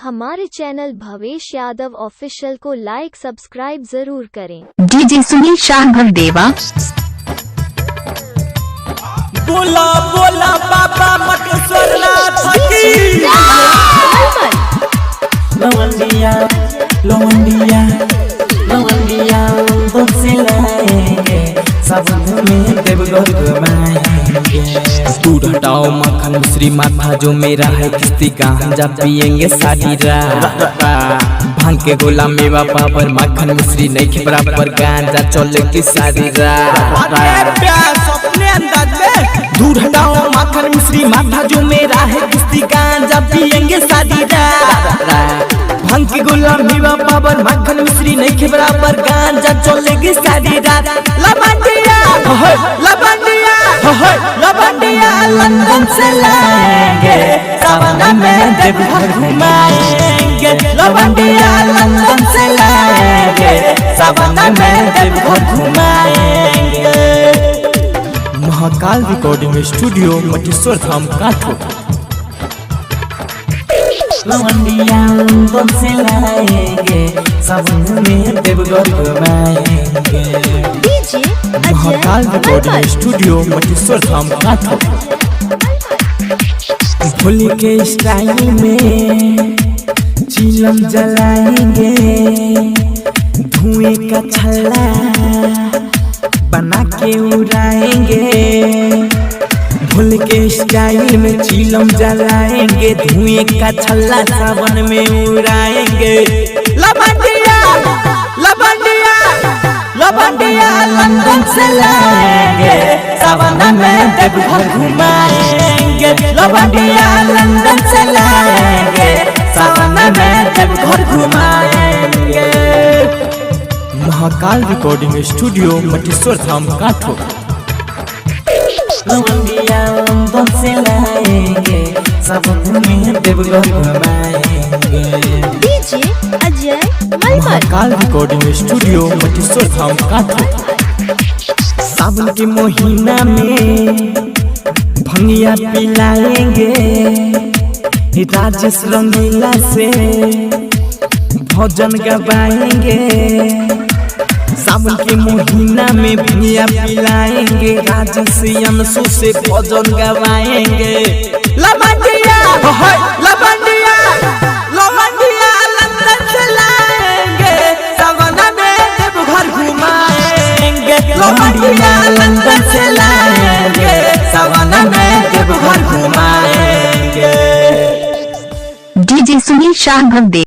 हमारे channel Bhavesh Yadav official को लाइक subscribe जरूर करें। डीजे सुनील शाह भवदेवा। बोला बोला बाबा मटेश्वरनाथ की। लवंडिया लवंडिया लवंडिया तुमसे लाएंगे सब में देवघर घुमाएंगे। दूध हटाओ मक्खन मिश्री माथा जो मेरा है किस्ती गांजा पिएंगे सारी रात। भांग के गोला मेवा पावर मक्खन मिश्री नहीं के बराबर गांजा चलेगी सारी रात। दूध हटाओ मक्खन मिश्री माथा जो मेरा है किस्ती गांजा पिएंगे सारी रात। भांग के गोला मेवा पावर मक्खन मिश्री नहीं के बराबर गांजा चलेगी सारी रात। लवंडिया लवंडिया लवंडिया लंदन से लाएंगे सावन में देवघर घुमाएंगे। लवंडिया लंदन से लाएंगे सावन में देवघर घुमाएंगे। महाकाल रिकॉर्डिंग स्टूडियो मटेश्वर धाम काठो। लवंडिया लंदन से लाएंगे सावन में देवघर घुमाएंगे। महाकाल रिकॉर्डिंग स्टूडियो मटेश्वर धाम काठो। भोले के स्टाइल में चिलम जलाएंगे धुएं का छल्ला बना के उड़ाएंगे। भोले के स्टाइल में चिलम जलाएंगे धुएं का छल्ला सावन में उड़ाएंगे। लवंडिया लवंडिया लवंडिया लंदन से लाएंगे सावन में देवघर घुमाएंगे। लवंडिया लंदन से लाएंगे सावन में देवघर घुमाएंगे। महाकाल रिकॉर्डिंग स्टूडियो मटेश्वर धाम काठो। लवंडिया लंदन से लाएंगे सावन में देवघर घुमाएंगे। महाकाल रिकॉर्डिंग स्टूडियो मटेश्वर धाम काठो। सावन के महीना में भंगिया पिलाएंगे राजेश रंगीला से भजन गवाएंगे। सावन के महीना में भंगिया पिलाएंगे राजेश अंशु से भजन गवाएंगे। लवंडिया लवंडिया लवंडिया लंदन से लाएंगे सावन में देवघर घुमाएंगे। लवंडिया लंदन से लाएंगे सावन में देवघर घुमाएंगे। डीजे सुनील शाह भवदेवा।